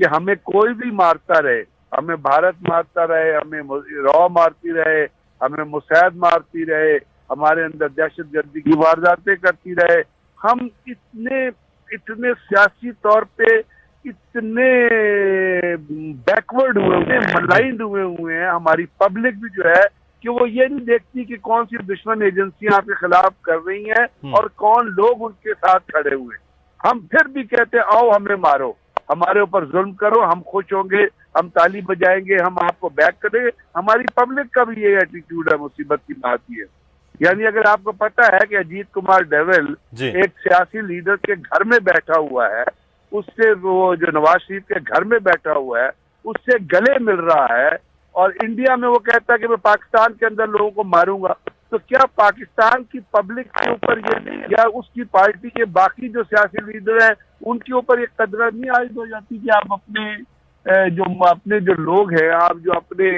कि हमें कोई भी मारता रहे, हमें भारत मारता रहे, हमें रॉ मारती रहे, हमें मुसैद मारती रहे, हमारे अंदर दहशतगर्दी की वारदातें करती रहे, हम इतने सियासी तौर पे इतने बैकवर्ड हुए हुए, मलाइंड हुए हैं, हमारी पब्लिक भी जो है कि वो ये नहीं देखती कि कौन सी दुश्मन एजेंसियां आपके खिलाफ कर रही हैं और कौन लोग उनके साथ खड़े हुए। हम फिर भी कहते हैं आओ हमें मारो, हमारे ऊपर जुल्म करो, हम खुश होंगे, हम ताली बजाएंगे, हम आपको बैक करेंगे। हमारी पब्लिक का भी ये एटीट्यूड है। मुसीबत की बात ये, यानी अगर आपको पता है कि अजीत कुमार डेविल एक सियासी लीडर के घर में बैठा हुआ है, उससे वो जो नवाज शरीफ के घर में बैठा हुआ है उससे गले मिल रहा है, और इंडिया में वो कहता है कि मैं पाकिस्तान के अंदर लोगों को मारूंगा, तो क्या पाकिस्तान की पब्लिक के ऊपर ये नहीं, या उसकी पार्टी के बाकी जो सियासी लीडर हैं उनके ऊपर ये कदर नहीं आयद हो जाती कि आप अपने जो लोग हैं, आप जो अपने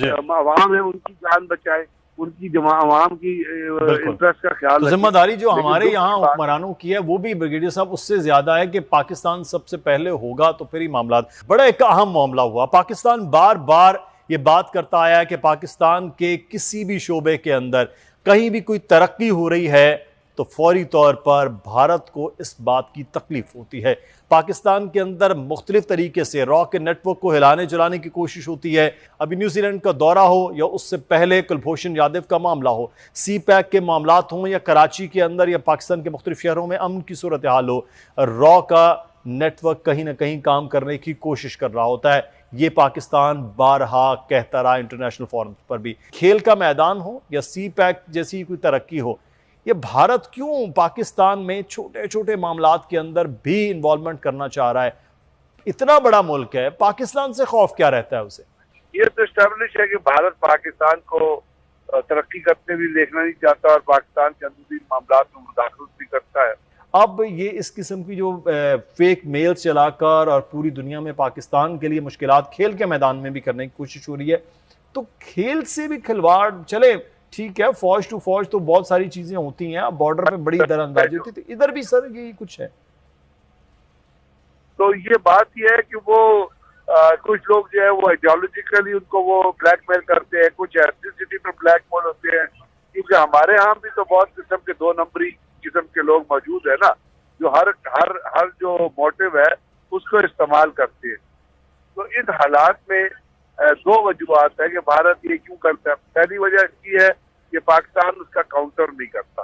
अवाम है उनकी जान बचाएं, उनकी अवाम की इंटरेस्ट का ख्याल। तो जिम्मेदारी जो हमारे यहाँ हुक्मरानों की है वो भी ब्रिगेडियर साहब उससे ज्यादा है कि पाकिस्तान सबसे पहले होगा तो फिर ही मामला। बड़ा एक अहम मामला हुआ, पाकिस्तान बार बार ये बात करता आया है कि पाकिस्तान के किसी भी शोबे के अंदर कहीं भी कोई तरक्की हो रही है तो फौरी तौर पर भारत को इस बात की तकलीफ होती है। पाकिस्तान के अंदर मुख्तलिफ तरीके से रॉ के नेटवर्क को हिलाने चलाने की कोशिश होती है। अभी न्यूजीलैंड का दौरा हो या उससे पहले कुलभूषण यादव का मामला हो, सी पैक के मामला हों या कराची के अंदर या पाकिस्तान के मुख्तलिफ शहरों में अमन की सूरत हाल हो, रॉ का नेटवर्क कहीं ना कहीं काम करने की कोशिश कर रहा होता है। ये पाकिस्तान बारहा कहता रहा इंटरनेशनल फोरम पर भी। खेल का मैदान हो या सी पैक जैसी कोई तरक्की हो, ये भारत क्यों पाकिस्तान में छोटे छोटे मामलात के अंदर भी इन्वॉल्वमेंट करना चाह रहा है? इतना बड़ा मुल्क है, पाकिस्तान से खौफ क्या रहता है उसे? ये तो एस्टेब्लिश है कि भारत पाकिस्तान को तरक्की करते भी देखना नहीं चाहता और पाकिस्तान के अंदरूनी मामलात में मुदाखलत भी करता है। अब ये इस किस्म की जो फेक मेल चलाकर और पूरी दुनिया में पाकिस्तान के लिए मुश्किलात खेल के मैदान में भी करने की कोशिश हो रही है, तो खेल से भी खिलवाड़ चले, ठीक है, फौज टू फौज तो बहुत सारी चीजें होती हैं, बॉर्डर पे बड़ी दरअंदाजी होती है, तो इधर भी सर यही कुछ है। तो ये बात ये है कि वो कुछ लोग जो है वो आइडियोलॉजिकली उनको वो ब्लैकमेल करते हैं, कुछ एथनिसिटी पर ब्लैकमेल होते हैं, क्योंकि हमारे यहाँ भी तो बहुत किस्म के 2 नंबरी किस्म के लोग मौजूद है ना, जो हर जो मोटिव है उसको इस्तेमाल करते हैं। तो इन हालात में 2 वजूहत है कि भारत ये क्यों करता है। पहली वजह इसकी है कि पाकिस्तान उसका काउंटर नहीं करता।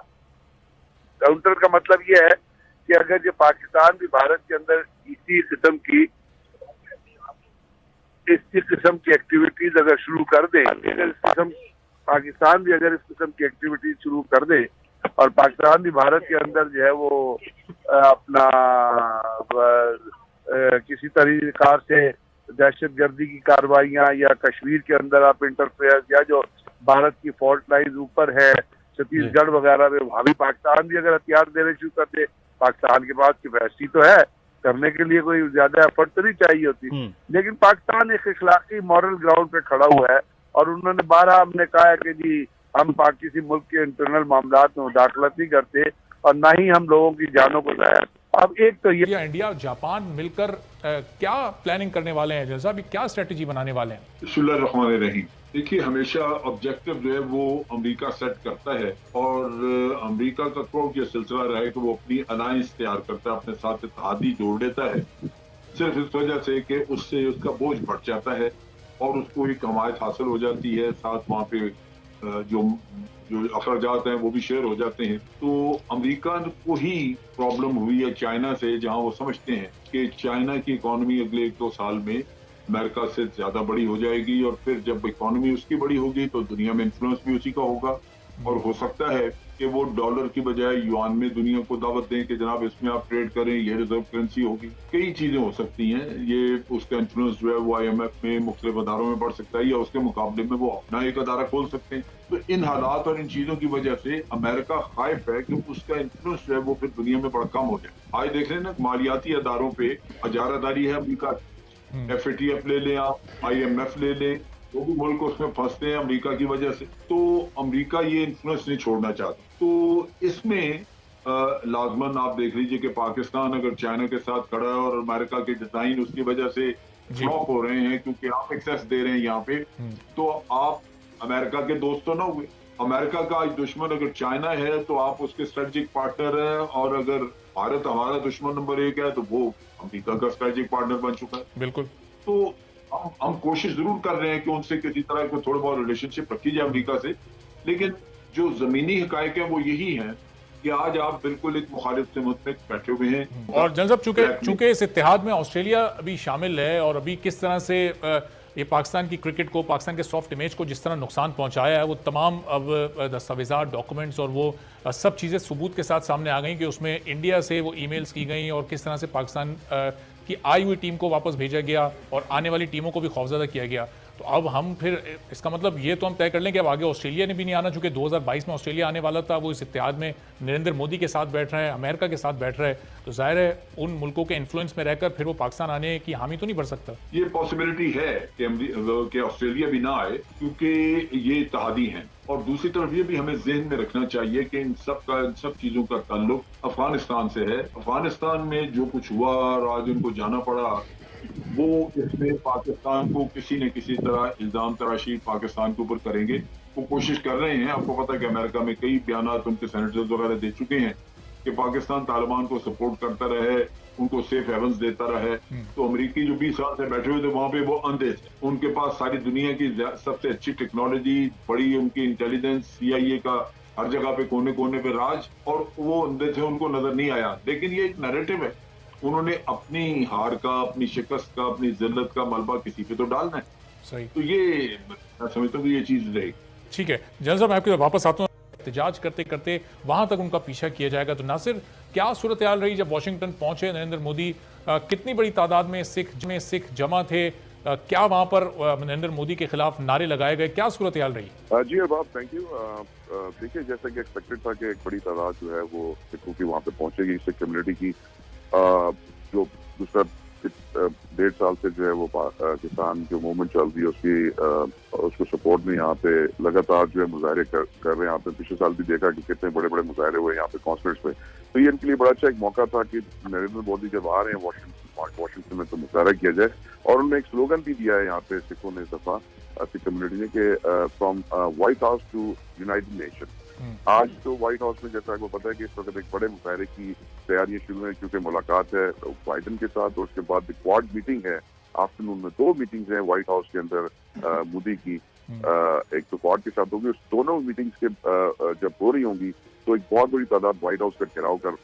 काउंटर का मतलब ये है कि अगर ये पाकिस्तान भी भारत के अंदर इसी किस्म की एक्टिविटीज अगर शुरू कर दे, पाकिस्तान भी अगर इस किस्म की एक्टिविटीज शुरू कर दे और पाकिस्तान भी भारत के अंदर जो है वो अपना किसी तरीके से दहशतगर्दी की कार्रवाइयाँ या कश्मीर के अंदर आप इंटरफेयर या जो भारत की फॉल्ट लाइन ऊपर है छत्तीसगढ़ वगैरह में, वहाँ भी पाकिस्तान भी अगर हथियार देने शुरू कर दे, पाकिस्तान के पास कैपेसिटी तो है करने के लिए, कोई ज्यादा एफर्ट तो नहीं चाहिए होती, लेकिन पाकिस्तान एक इखलाकी मॉरल ग्राउंड पे खड़ा हुआ है और उन्होंने 12 हमने कहा है कि जी हम किसी मुल्क के इंटरनल मामलात में मुदाखलत नहीं करते और ना ही हम लोगों की जानों को जाया। अब एक तो ये इंडिया और जापान मिलकर क्या प्लानिंग करने वाले हैं, जैसा भी क्या स्ट्रेटेजी बनाने वाले हैं? बिस्मिल्लाहिर्रहमानिर्रहीम। देखिए, हमेशा ऑब्जेक्टिव जो है वो अमेरिका सेट करता है और अमेरिका का थ्रू ये सिलसिला रहा है कि वो अपनी अलायंस तैयार करता है, अपने साथ इत्तेहादी जोड़ लेता है, सिर्फ इस वजह से कि उससे उसका बोझ बढ़ जाता है और उसको एक हमायत हासिल हो जाती है, साथ वहाँ पे जो अखराजात हैं वो भी शेयर हो जाते हैं। तो अमेरिका को ही प्रॉब्लम हुई है चाइना से, जहां वो समझते हैं कि चाइना की इकोनॉमी अगले 1-2 साल में अमेरिका से ज्यादा बड़ी हो जाएगी और फिर जब इकोनॉमी उसकी बड़ी होगी तो दुनिया में इन्फ्लुएंस भी उसी का होगा और हो सकता है कि वो डॉलर की बजाय युआन में दुनिया को दावत दें कि जनाब इसमें आप ट्रेड करें, ये रिजर्व करेंसी होगी। कई चीजें हो सकती हैं, ये उसका इन्फ्लुएंस जो है वो IMF में मुख्तलिफ अदारों में बढ़ सकता है या उसके मुकाबले में वो अपना एक अदारा खोल सकते हैं। तो इन हालात और इन चीजों की वजह से अमेरिका खौफ है कि उसका इन्फ्लुएंस जो है वो फिर दुनिया में बड़ा कम हो जाए। आज देख रहे हैं ना, मालियाती अदारों पे अजारादारी है अमेरिका, FATF ले लें आप, IMF ले लें, वो भी मुल्क उसमें फंसते हैं अमेरिका की वजह से। तो अमेरिका ये इन्फ्लुएंस नहीं छोड़ना चाहता। तो इसमें लाजमन आप देख लीजिए कि पाकिस्तान अगर चाइना के साथ खड़ा है और अमेरिका के डिजाइन उसकी वजह से फ्लॉप हो रहे हैं क्योंकि आप एक्सेस दे रहे हैं यहाँ पे, तो आप अमेरिका के दोस्त तो ना हुए। अमेरिका का आज दुश्मन अगर चाइना है तो आप उसके स्ट्रेटेजिक पार्टनर है, और अगर भारत हमारा दुश्मन नंबर 1 है तो वो अमेरिका का स्ट्रेटेजिक पार्टनर बन चुका है। बिल्कुल। तो हम कोशिश जरूर कर रहे हैं कि उनसे किसी तरह को थोड़ा बहुत रिलेशनशिप रखी जाए अमेरिका से, लेकिन जो जमीनी हकायक है वो यही है कि आज आप बिल्कुल एक मुखालिफ सिमत में बैठे हुए हैं। और जनरल साहब चूंकि इस इत्तेहाद में ऑस्ट्रेलिया अभी शामिल है और अभी किस तरह से ये पाकिस्तान की क्रिकेट को, पाकिस्तान के सॉफ्ट इमेज को जिस तरह नुकसान पहुंचाया है, वो तमाम अब दस्तावेज़ात, डॉक्यूमेंट्स और वो सब चीज़ें सबूत के साथ सामने आ गई कि उसमें इंडिया से वो ईमेल्स की गई और किस तरह से पाकिस्तान की आई हुई टीम को वापस भेजा गया और आने वाली टीमों को भी खौफजदा किया गया। तो अब हम फिर इसका मतलब ये तो हम तय कर लें कि अब आगे ऑस्ट्रेलिया ने भी नहीं आना, चूंकि 2022 में ऑस्ट्रेलिया आने वाला था, वो इस इत्तेहाद में नरेंद्र मोदी के साथ बैठ रहा है, अमेरिका के साथ बैठ रहा है, तो जाहिर है उन मुल्कों के इन्फ्लुएंस में रहकर फिर वो पाकिस्तान आने की हामी तो नहीं भर सकता। ये पॉसिबिलिटी है कि ऑस्ट्रेलिया भी ना आए क्योंकि ये इत्तेहादी हैं, और दूसरी तरफ ये भी हमें जहन में रखना चाहिए कि इन सब चीजों का ताल्लुक अफगानिस्तान से है। अफगानिस्तान में जो कुछ हुआ और आज उनको जाना पड़ा, वो इसमें पाकिस्तान को किसी न किसी तरह इल्जाम तराशी पाकिस्तान के ऊपर करेंगे। वो कोशिश कर रहे हैं। आपको पता है कि अमेरिका में कई बयान उनके सेनेटर्स वगैरह दे चुके हैं कि पाकिस्तान तालिबान को सपोर्ट करता रहे, उनको सेफ हेवंस देता रहे। तो अमेरिकी जो 20 साल से बैठे हुए थे वहां पे वो अंधे थे, उनके पास सारी दुनिया की सबसे अच्छी टेक्नोलॉजी, बड़ी उनकी इंटेलिजेंस, CIA का हर जगह पे कोने कोने पे राज, और वो अंधे थे, उनको नजर नहीं आया। लेकिन ये एक नैरेटिव है, उन्होंने अपनी हार का, अपनी शिकस्त का, अपनी जिल्लत का मलबा किसी पे तो डालना है। सही। तो ये मैं समझता हूँ कि ये चीज रहेगी। ठीक है जनरल साहब, मैं आपके वापस आता हूँ। एहतजाज करते करते वहां तक उनका पीछा किया जाएगा, तो नासिर क्या सूरत हाल रही जब वाशिंगटन पहुंचे नरेंद्र मोदी? कितनी बड़ी तादाद में सिख जमा थे? क्या वहां पर नरेंद्र मोदी के खिलाफ नारे लगाए गए? क्या सूरत हाल रही? जी अरबाब, थैंक यू। देखिए, जैसा कि एक्सपेक्टेड था कि एक बड़ी तादाद जो है वो सिखों की वहाँ पे पहुंचेगी, सिख कम्युनिटी की, जो दूसरा 1.5 साल से जो है वो किसान जो मूवमेंट चल रही है उसको सपोर्ट में यहाँ पे लगातार जो है मुजाहरे कर रहे हैं। यहाँ पे पिछले साल भी देखा कि कितने बड़े बड़े मुजाहरे हुए यहाँ पे कॉन्सुलेट्स पे। तो ये इनके लिए बड़ा अच्छा एक मौका था कि नरेंद्र मोदी जब आ रहे हैं वाशिंगटन में तो मुजाहरा किया जाए। और उन्होंने एक स्लोगन भी दिया है यहाँ पे सिखों ने, इस दफा सिख कम्युनिटी ने, कि from White House to United Nation. आज तो व्हाइट हाउस में, जैसा आपको पता है कि इस वक्त एक बड़े मुजाहरे की तैयारियां शुरू हैं, क्योंकि मुलाकात है बाइडन के साथ, और उसके बाद क्वाड मीटिंग है आफ्टरनून में। 2 मीटिंग्स हैं व्हाइट हाउस के अंदर मोदी की, एक तो क्वाड के साथ होगी। उस दोनों मीटिंग्स के जब हो रही होंगी तो एक बहुत बड़ी तादाद व्हाइट हाउस का घेराव कर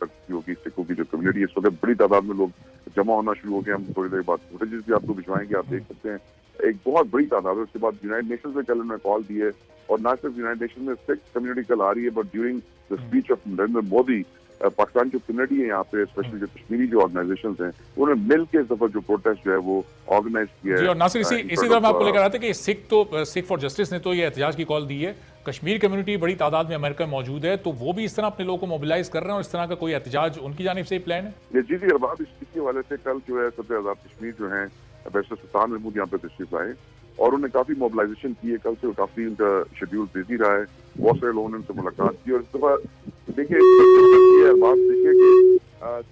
सकती होगी सिखों की जो कम्युनिटी। इस वक्त बड़ी तादाद में लोग जमा होना शुरू हो गए। हम थोड़ी देर बाद फुटेजेस भी आपको भिजवाएंगे, आप देख सकते हैं एक बहुत बड़ी तादाद है। उसके बाद यूनाइटेड नेशंस में कल उन्होंने कॉल दी है, और ना सिर्फ यूनाइटेड नेशन में सिख कम्युनिटी कल आ रही है, but during the speech of Narendra Modi Pakistan जो कम्युनिटी है यहाँ पे, स्पेशली जो कश्मीरी जो ऑर्गेनाइजेशन हैं, उन्होंने मिल के इस दफा जो प्रोटेस्ट जो है वो ऑर्गेनाइज किया है। और नासिर, इसी तरह मैं आपको लेकर आया था कि सिख फॉर जस्टिस ने तो ये एहतजाज की कॉल दी है। कश्मीर कम्युनिटी बड़ी तादाद में अमेरिका में मौजूद है, तो वो भी इस तरह अपने लोगों को मोबिलाइज कर रहे हैं, और इस तरह का कोई एहतजाज उनकी जानिब से ही प्लान है? जी जी अरबाब, इसके हवाले से कल जो है सदर आज़ाद कश्मीर जो है बैरिस्टर सुल्तान महमूद यहाँ पे तशरीफ लाए, और उन्होंने काफी मोबिलाइजेशन की है। कल से काफी उनका शेड्यूल बिजी रहा है। वॉसर लोन उनसे मुलाकात की, और इस दफा देखिए कि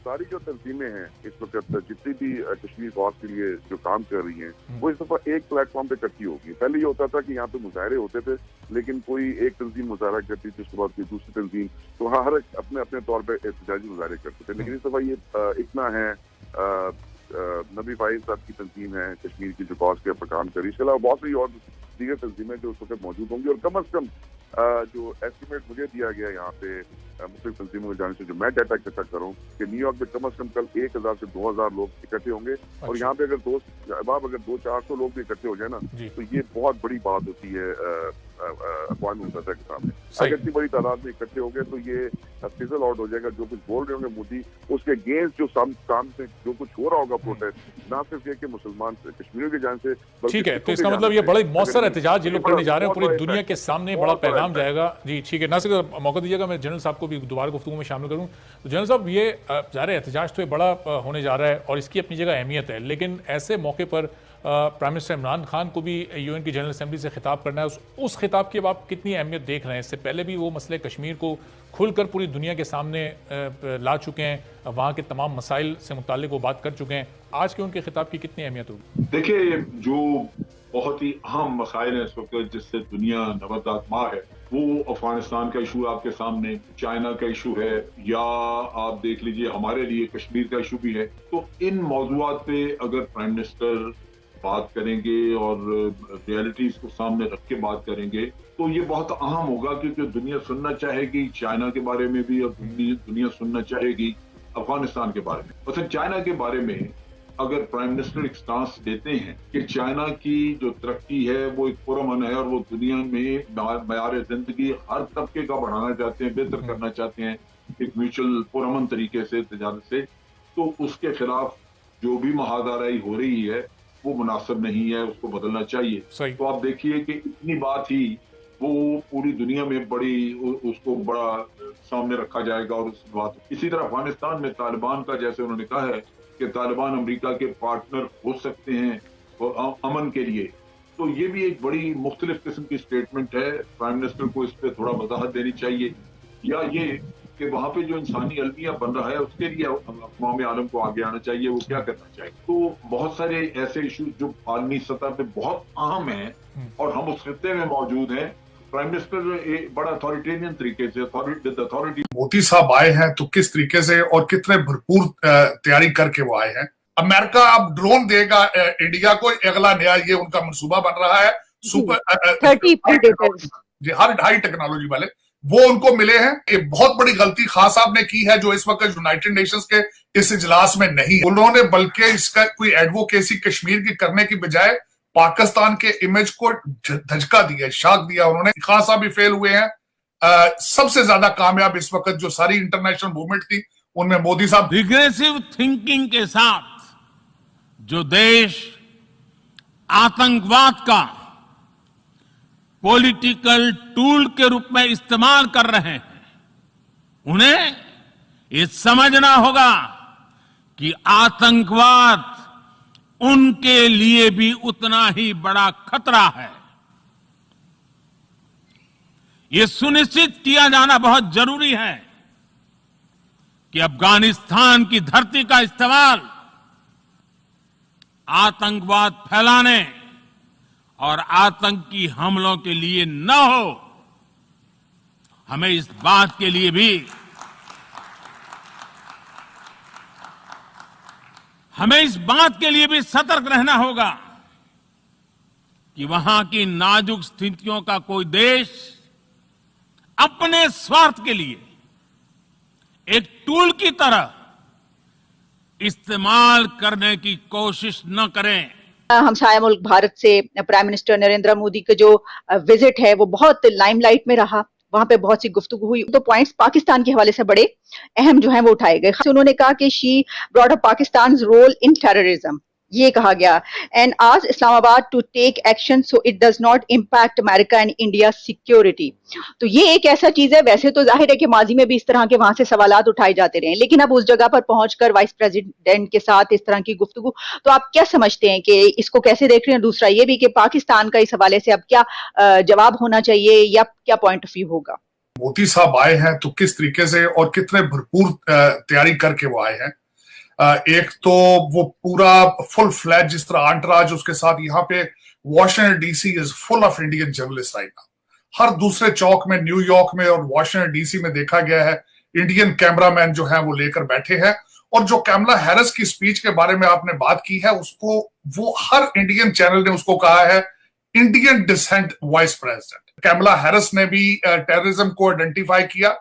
सारी जो तंजीमें हैं इस वक्त, जितनी भी कश्मीर कॉज के लिए जो काम कर रही हैं, वो इस दफा एक प्लेटफॉर्म पे इकट्ठी होगी। पहले ये होता था कि यहाँ पे मुजाहरे होते थे, लेकिन कोई एक तंजीम मुजाहरा करती थी, उसके बाद कोई दूसरी तंजीम, तो हर अपने अपने तौर पर एहतजाजी मुजाहरे करते थे। लेकिन इस दफा ये इतना है, नबी फाइज साहब की तंजीम है कश्मीर की जो कॉज के ऊपर काम करी, इसके अलावा बहुत सी और दीगर तंजीमें जो उस वक्त मौजूद होंगी। और कम अज कम जो एस्टिमेट मुझे दिया गया यहाँ पे मुख्तलिफ तंजीमों में जाने से, जो मैं डाटा इकट्ठा करूँ, कि न्यूयॉर्क में कम अज कम कल 1000 से 2000 लोग इकट्ठे होंगे। और यहाँ पे अगर 200-400 लोग भी इकट्ठे हो जाए ना, तो ये बहुत बड़ी बात होती है अक़वाम मुत्तहिदा के सामने। अगर इतनी बड़ी तादाद में इकट्ठे हो गए तो ये फिजल आउट हो जाएगा। जो कुछ बोल रहे होंगे मोदी, उसके अगेंस्ट जो सामने जो कुछ हो रहा होगा प्रोटेस्ट, ना सिर्फ ये कि मुसलमान कश्मीरियों की जान से, ठीक है, तो इसका मतलब ये बड़े मौसर एहतजाज ये लोग करने जा रहे हैं, पूरी दुनिया के सामने बड़ा पैगाम जाएगा। जी ठीक है, ना सिर्फ मौका दीजिएगा, मैं जनरल साहब को भी दोबारा गुफ्तगू में शामिल करूँ। तो जनरल साहब, ये ज़ाहिर एहतजाज तो बड़ा होने जा रहा है और इसकी अपनी जगह अहमियत है, लेकिन ऐसे मौके पर प्राइम मिनिस्टर इमरान खान को भी UN की जनरल असेंबली से खिताब करना है। उस खिताब की अब आप कितनी अहमियत देख रहे हैं? इससे पहले भी वो मसले कश्मीर को खुलकर पूरी दुनिया के सामने ला चुके हैं, वहाँ के तमाम मसाइल से मुताल्लिक वो बात कर चुके हैं। आज के उनके खिताब की कितनी अहमियत होगी? देखिए, जो बहुत ही अहम मसाइल है इस वक्त जिससे दुनिया नबरदार है, वो अफगानिस्तान का इशू आपके सामने, चाइना का इशू है, या आप देख लीजिए हमारे लिए कश्मीर का इशू भी है। तो इन मौजूआत पे अगर प्राइम मिनिस्टर बात करेंगे और रियलिटीज को सामने रख के बात करेंगे तो ये बहुत अहम होगा, क्योंकि दुनिया सुनना चाहेगी चाइना के बारे में भी और दुनिया सुनना चाहेगी अफगानिस्तान के बारे में। मतलब चाइना के बारे में अगर प्राइम मिनिस्टर एक स्टांस देते हैं कि चाइना की जो तरक्की है वो एक पुरअमन है और वो दुनिया में मयार जिंदगी हर तबके का बढ़ाना चाहते हैं, बेहतर करना चाहते हैं एक म्यूचुअल पुरअमन तरीके से तजारत से, तो उसके खिलाफ जो भी महादाराई हो रही है वो मुनासिब नहीं है, उसको बदलना चाहिए। तो आप देखिए कि इतनी बात ही वो पूरी दुनिया में उसको बड़ा सामने रखा जाएगा और उस बात। इसी तरह अफगानिस्तान में तालिबान का, जैसे उन्होंने कहा है कि तालिबान अमेरिका के पार्टनर हो सकते हैं और अमन के लिए, तो ये भी एक बड़ी मुख्तलिफ किस्म की स्टेटमेंट है। प्राइम मिनिस्टर को इस पर थोड़ा वजाहत देनी चाहिए, या ये कि वहाँ पे जो इंसानी अलमिया बन रहा है उसके लिए अक़वाम आलम को आगे आना चाहिए, वो क्या करना चाहिए। तो बहुत सारे ऐसे इशूज जो आलमी सतह पे बहुत अहम हैं और हम उस खित्ते में मौजूद हैं। प्राइम मिनिस्टर एक बड़ा अथॉरिटेरियन तरीके से अथॉरिटी। मोदी साहब आए हैं तो किस तरीके से और कितने भरपूर तैयारी करके वो आए हैं। अमेरिका अब ड्रोन देगा इंडिया को, अगला नया ये उनका मंसूबा बन रहा है। सुपर 30 जी हर हाई टेक्नोलॉजी वाले वो उनको मिले हैं। एक बहुत बड़ी गलती खान साहब ने की है जो इस वक्त यूनाइटेड नेशंस के इस इजलास में नहीं। उन्होंने बल्कि इसका कोई एडवोकेसी कश्मीर की करने की बजाय पाकिस्तान के इमेज को धचका दिया, शाक दिया उन्होंने। खान साहब भी फेल हुए हैं। सबसे ज्यादा कामयाब इस वक्त जो सारी इंटरनेशनल मूवमेंट थी उनमें मोदी साहब। रिग्रेसिव थिंकिंग के साथ जो देश आतंकवाद का पॉलिटिकल टूल के रूप में इस्तेमाल कर रहे हैं, उन्हें ये समझना होगा कि आतंकवाद उनके लिए भी उतना ही बड़ा खतरा है। ये सुनिश्चित किया जाना बहुत जरूरी है कि अफगानिस्तान की धरती का इस्तेमाल आतंकवाद फैलाने और आतंकी हमलों के लिए न हो। हमें इस बात के लिए भी सतर्क रहना होगा कि वहां की नाजुक स्थितियों का कोई देश अपने स्वार्थ के लिए एक टूल की तरह इस्तेमाल करने की कोशिश न करें। हमसाया मुल्क भारत से प्राइम मिनिस्टर नरेंद्र मोदी का जो विजिट है वो बहुत लाइमलाइट में रहा। वहां पे बहुत सी गुफ्तगू हुई, तो पॉइंट्स पाकिस्तान के हवाले से बड़े अहम जो हैं वो उठाए गए। उन्होंने कहा कि she brought up Pakistan role in terrorism, ये कहा गया, एंड आज Islamabad to take action so it does not impact America and India security. तो ये एक ऐसा चीज है, वैसे तो जाहिर है कि माजी में भी इस तरह के वहां से सवालात उठाए जाते रहे, लेकिन अब उस जगह पर पहुंचकर वाइस प्रेसिडेंट के साथ इस तरह की गुफ्तगू, तो आप क्या समझते हैं कि इसको कैसे देख रहे हैं? दूसरा ये भी कि पाकिस्तान का इस हवाले से अब क्या जवाब होना चाहिए या क्या पॉइंट ऑफ व्यू होगा? मोदी साहब आए हैं तो किस तरीके से और कितने भरपूर तैयारी करके वो आए हैं। एक तो वो पूरा फुल फ्लैज जिस तरह आंटराज उसके साथ यहाँ पे Washington DC is full of Indian journalist right now. हर दूसरे चौक में न्यूयॉर्क में और वॉशिंगटन डीसी में देखा गया है इंडियन कैमरामैन जो है वो लेकर बैठे हैं। और जो कैमला हैरिस की स्पीच के बारे में आपने बात की है, उसको वो हर इंडियन चैनल ने उसको कहा है Indian descent vice president. Kamala Harris ने भी टेररिज्म को आइडेंटिफाई किया।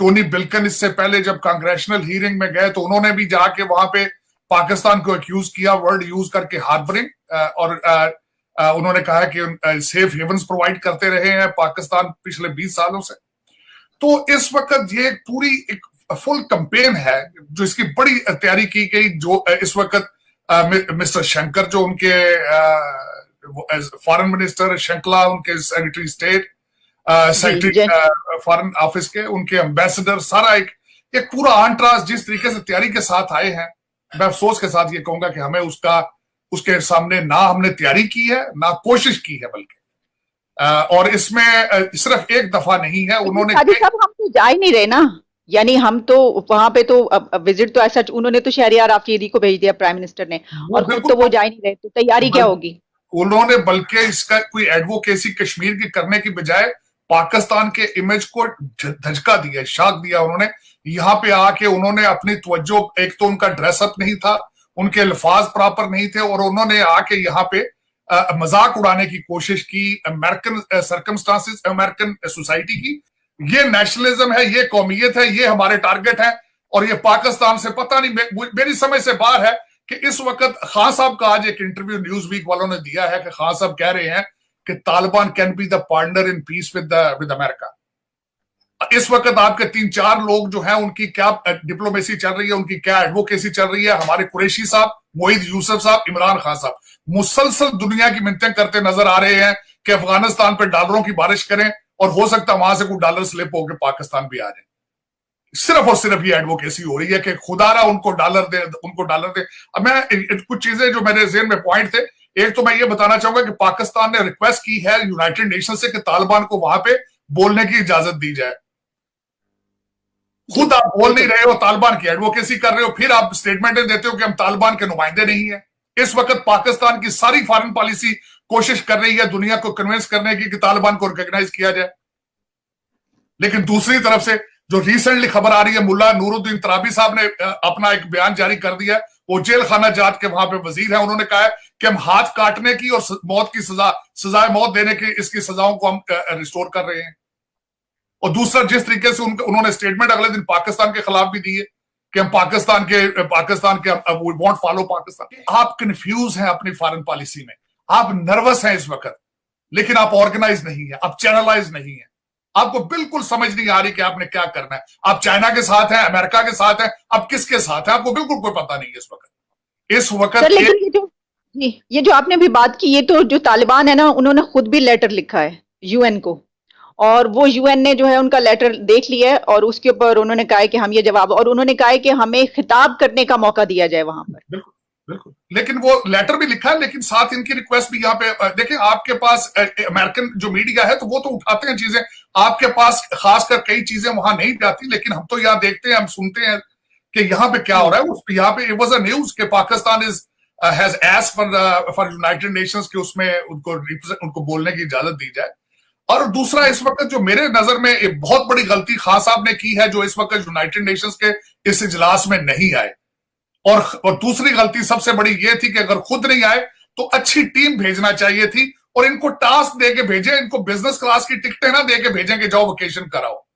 टोनी बिल्कन इससे पहले जब कांग्रेशनल हियरिंग में गए तो उन्होंने भी जाके वहां पे पाकिस्तान को एक्यूज किया वर्ड यूज करके हार्बरिंग, और उन्होंने कहा कि सेफ हेवंस प्रोवाइड करते रहे हैं पाकिस्तान पिछले 20 सालों से। तो इस वक्त ये पूरी एक फुल कैंपेन है जो इसकी बड़ी तैयारी की गई। जो इस वक्त मिस्टर शंकर जो उनके फॉरेन मिनिस्टर, शंकला उनके secretary state, secretary foreign office के उनके एम्बेसडर, सारा एक पूरा आंट्रास जिस तरीके से तैयारी के साथ आए हैं, मैं अफसोस के साथ ये कहूंगा कि हमें उसके सामने ना हमने तैयारी की है ना कोशिश की है, बल्कि और इसमें सिर्फ एक दफा नहीं है, उन्होंने साहब हम तो जा ही नहीं रहे ना, यानी हम तो वहां पे तो विजिट तो ऐसा उन्होंने तो शहरियार आफरीदी को भेज दिया प्राइम मिनिस्टर ने, और खुद तो वो जा ही नहीं रहे, तो तैयारी क्या होगी? उन्होंने बल्कि इसका कोई एडवोकेसी कश्मीर की करने की बजाय पाकिस्तान के इमेज को धचका दिया, शाक दिया उन्होंने। यहाँ पे आके उन्होंने अपनी तवज्जो, एक तो उनका ड्रेसअप नहीं था, उनके अल्फाज प्रॉपर नहीं थे, और उन्होंने आके यहाँ पे मजाक उड़ाने की कोशिश की अमेरिकन सर्कमस्टांसेस, अमेरिकन सोसाइटी की। ये नेशनलिज्म है, ये कौमियत है, ये हमारे टारगेट है, और ये पाकिस्तान से पता नहीं, मेरी समझ से बाहर है कि इस वक्त खान साहब का आज एक इंटरव्यू न्यूज वीक वालों ने दिया है कि खान साहब कह रहे हैं कि Taliban can be the partner in peace with America. इस वक्त आपके 3-4 लोग जो हैं, उनकी क्या डिप्लोमेसी चल रही है, उनकी क्या एडवोकेसी चल रही है। हमारे कुरैशी साहब, मोहिद यूसुफ साहब, इमरान खान साहब मुसलसल दुनिया की मिन्नतें करते नजर आ रहे हैं कि अफगानिस्तान पर डॉलरों की बारिश करें, और हो सकता है वहां से कोई डॉलर स्लिप होकर पाकिस्तान भी आ जाए। सिर्फ और सिर्फ ये एडवोकेसी हो रही है कि खुदारा उनको डॉलर दे, उनको डॉलर दे। अब मैं कुछ चीजें जो मेरे ज़हन में पॉइंट थे, एक तो मैं ये बताना चाहूंगा कि पाकिस्तान ने रिक्वेस्ट की है यूनाइटेड नेशन से कि तालिबान को वहां पे बोलने की इजाजत दी जाए। खुद आप बोल नहीं रहे हो, तालिबान की एडवोकेसी कर रहे हो, फिर आप स्टेटमेंटें देते हो कि हम तालिबान के नुमाइंदे नहीं है। इस वक्त पाकिस्तान की सारी फॉरेन पॉलिसी कोशिश कर रही है दुनिया को कन्विंस करने की कि तालिबान को रिकॉग्नाइज किया जाए। लेकिन दूसरी तरफ से जो रिसेंटली खबर आ रही है, मुल्ला नूरुद्दीन तराबी साहब ने अपना एक बयान जारी कर दिया, वो जेल खाना जात के वहां पे वजीर है। उन्होंने कहा है कि हम हाथ काटने की और मौत की सजाए मौत देने की, इसकी सजाओं को हम रिस्टोर कर रहे हैं। और दूसरा, जिस तरीके से उन्होंने स्टेटमेंट अगले दिन पाकिस्तान के खिलाफ भी दी है कि हम पाकिस्तान के वी वॉन्ट फॉलो पाकिस्तान। आप कंफ्यूज हैं अपनी फॉरेन पॉलिसी में, आप नर्वस हैं इस वक्त, लेकिन आप ऑर्गेनाइज नहीं है, आप चैनलाइज नहीं है, आपको बिल्कुल समझ नहीं आ रही कि आपने क्या करना है। आप चाइना के साथ हैं, अमेरिका के साथ हैं, आप किसके साथ हैं, आपको बिल्कुल कोई पता नहीं है इस वक्त। लेकिन ये जो आपने भी बात की, ये तो जो तालिबान है ना, उन्होंने खुद भी लेटर लिखा है यूएन को, और वो यूएन ने जो है उनका लेटर देख लिया है, और उसके ऊपर उन्होंने कहा है कि हम ये जवाब, और उन्होंने कहा है कि हमें खिताब करने का मौका दिया जाए वहां पर। बिल्कुल बिल्कुल, लेकिन वो लेटर भी लिखा है, लेकिन साथ इनकी रिक्वेस्ट भी यहाँ पे देखिए, आपके पास अमेरिकन जो मीडिया है तो वो तो उठाते हैं चीजें, आपके पास खासकर कई चीजें वहां नहीं जाती, लेकिन हम तो यहाँ देखते हैं, हम सुनते हैं कि यहाँ पे क्या हो रहा है। यहाँ पे इट वाज अ न्यूज कि Pakistan has asked for United Nations कि उसमें उनको बोलने की इजाजत दी जाए। और दूसरा, इस वक्त जो मेरे नजर में एक बहुत बड़ी गलती खान साहब ने की है, जो इस वक्त यूनाइटेड नेशंस के इस इजलास में नहीं आए, और दूसरी गलती सबसे बड़ी ये थी कि अगर खुद नहीं आए तो अच्छी टीम भेजना चाहिए थी, और इनको टास्क दे के भेजे, इनको बिजनेस क्लास की टिकटें ना दे के भेजें कि जाओ वेकेशन कराओ।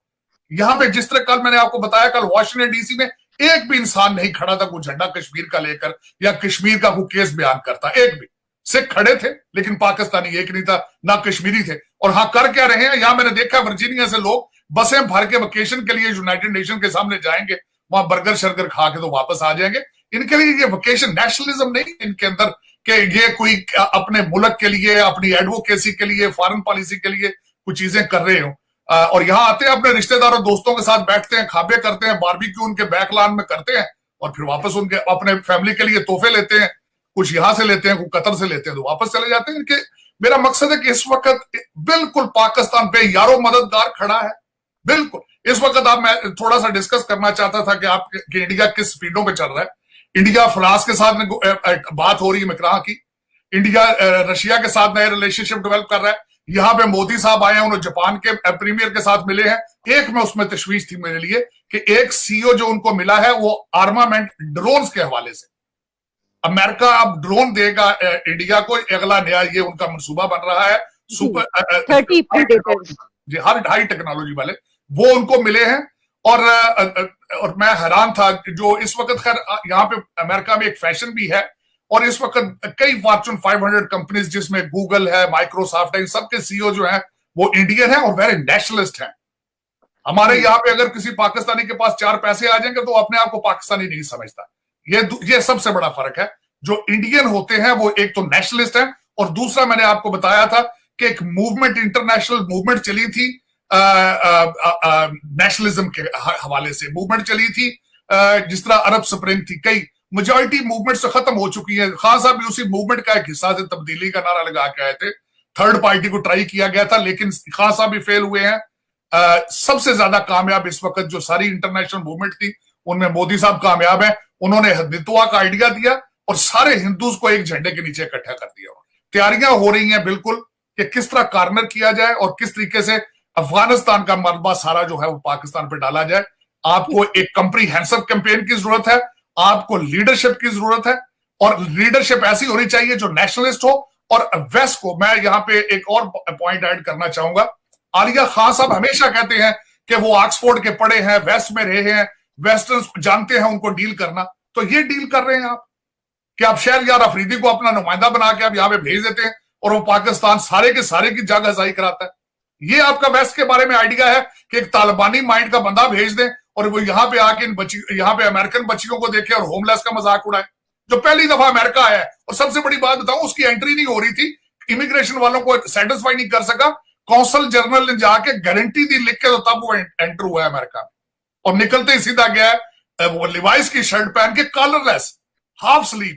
यहां पे जिस तरह कल मैंने आपको बताया, कल वॉशिंगटन डीसी में एक भी इंसान नहीं खड़ा था कोई झंडा कश्मीर का लेकर या कश्मीर का कोई केस बयान करता, एक भी। सिख खड़े थे लेकिन पाकिस्तानी एक नहीं था, ना कश्मीरी थे। और हाँ, कर क्या रहे हैं, यहां मैंने देखा वर्जीनिया से लोग बसें भर के वेकेशन के लिए यूनाइटेड नेशन के सामने जाएंगे, वहां बर्गर शर्गर खा के तो वापस आ जाएंगे। इनके लिए ये वेकेशन नेशनलिज्म नहीं है इनके अंदर, कि ये कोई अपने मुल्क के लिए, अपनी एडवोकेसी के लिए, फॉरेन पॉलिसी के लिए कुछ चीजें कर रहे हो। और यहाँ आते हैं, अपने रिश्तेदारों दोस्तों के साथ बैठते हैं, खाबे करते हैं, बारबेक्यू उनके बैकलॉन में करते हैं, और फिर वापस उनके अपने फैमिली के लिए तोहफे लेते हैं, कुछ यहां से लेते हैं, कुछ कतर से लेते हैं, तो वापस चले जाते हैं। इनके मेरा मकसद है कि इस वक्त बिल्कुल पाकिस्तान पे यारो मददगार खड़ा है, बिल्कुल। इस वक्त मैं थोड़ा सा डिस्कस करना चाहता था कि आप इंडिया किस स्पीडों पे चल रहा है। इंडिया फ्रांस के साथ बात हो रही है मिक्राह की, इंडिया रशिया के साथ नए रिलेशनशिप डेवलप कर रहा है। यहाँ पे मोदी साहब आए हैं, उन्होंने जापान के प्रीमियर के साथ मिले हैं। एक में उसमें तशवीश थी मेरे लिए कि एक सीईओ जो उनको मिला है वो आर्मामेंट ड्रोन्स के हवाले से, अमेरिका अब ड्रोन देगा इंडिया को, अगला नया ये उनका मंसूबा बन रहा है। सुपर जी, हर हाई टेक्नोलॉजी वाले वो उनको मिले हैं। और मैं हैरान था जो इस वक्त, खैर यहाँ पे अमेरिका में एक फैशन भी है, और इस वक्त कई फॉर्च्यून 500 कंपनीज जिसमें गूगल है, माइक्रोसॉफ्ट है, इन सबके सीईओ जो हैं वो इंडियन है और वेरी नेशनलिस्ट हैं। हमारे यहाँ पे अगर किसी पाकिस्तानी के पास 4 पैसे आ जाएंगे तो अपने आप को पाकिस्तानी नहीं समझता। ये सबसे बड़ा फर्क है। जो इंडियन होते हैं वो एक तो नेशनलिस्ट है, और दूसरा मैंने आपको बताया था कि एक मूवमेंट, इंटरनेशनल मूवमेंट चली थी नेशनलिज्म के हवाले से, मूवमेंट चली थी जिस तरह अरब स्प्रिंग थी, कई मेजॉरिटी मूवमेंट से खत्म हो चुकी है। खान साहब भी उसी मूवमेंट का एक हिस्सा से तब्दीली का नारा लगा के आए थे। थर्ड पार्टी को ट्राई किया गया था, लेकिन खान साहब भी फेल हुए हैं। सबसे ज्यादा कामयाब इस वक्त जो सारी इंटरनेशनल मूवमेंट थी उनमें मोदी साहब कामयाब है। उन्होंने हिंदुत्व का आइडिया दिया और सारे हिंदूज को एक झंडे के नीचे इकट्ठा कर दिया। तैयारियां हो रही हैं बिल्कुल कि किस तरह कॉर्नर किया जाए और किस तरीके से अफगानिस्तान का मलबा सारा जो है वो पाकिस्तान पर डाला जाए। आपको एक कंप्रीहेंसिव कैंपेन की जरूरत है, आपको लीडरशिप की जरूरत है, और लीडरशिप ऐसी होनी चाहिए जो नेशनलिस्ट हो। और वेस्ट को मैं यहां पे एक और पॉइंट ऐड करना चाहूंगा। आलिया खान साहब हमेशा कहते हैं कि वो ऑक्सफोर्ड के पढ़े हैं, वेस्ट में रहे हैं, वेस्टर्न जानते हैं उनको डील करना। तो ये डील कर रहे हैं आप कि आप शहरयार अफरीदी को अपना नुमाइंदा बना के आप यहां पे भेज देते हैं और वो पाकिस्तान सारे के सारे की जागहसाई कराता है। ये आपका वेस्ट के बारे में आइडिया है कि एक तालिबानी माइंड का बंदा भेज दें और वो यहां पे आके यहां पे अमेरिकन बच्चियों को देखे और होमलेस का मजाक उड़ाए। जो पहली दफा अमेरिका आया है, और सबसे बड़ी बात बताऊं, उसकी एंट्री नहीं हो रही थी, इमिग्रेशन वालों को सेटिस्फाई नहीं कर सका। कौंसल जनरल ने जाके गारंटी दी लिख के, तो तब वो एंटर हुआ है अमेरिका में, और निकलते ही सीधा गया है वो लिवाइस की शर्ट पहन के, कॉलरलेस, हाफ स्लीव।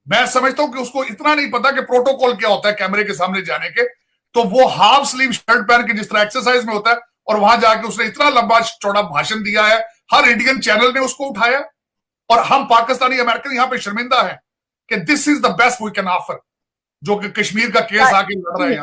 मैं समझता हूं कि उसको इतना नहीं पता कि प्रोटोकॉल क्या होता है कैमरे के सामने जाने के, तो वो हाफ स्लीव शर्ट पहन के जिस तरह एक्सरसाइज में होता है, और वहां जाके उसने इतना लंबा चौड़ा भाषण दिया है, हर इंडियन चैनल ने उसको उठाया। और हम पाकिस्तानी अमेरिकन यहां पे शर्मिंदा हैं कि this is the best we can offer, जो कि कश्मीर का केस आके लड़ रहे हैं।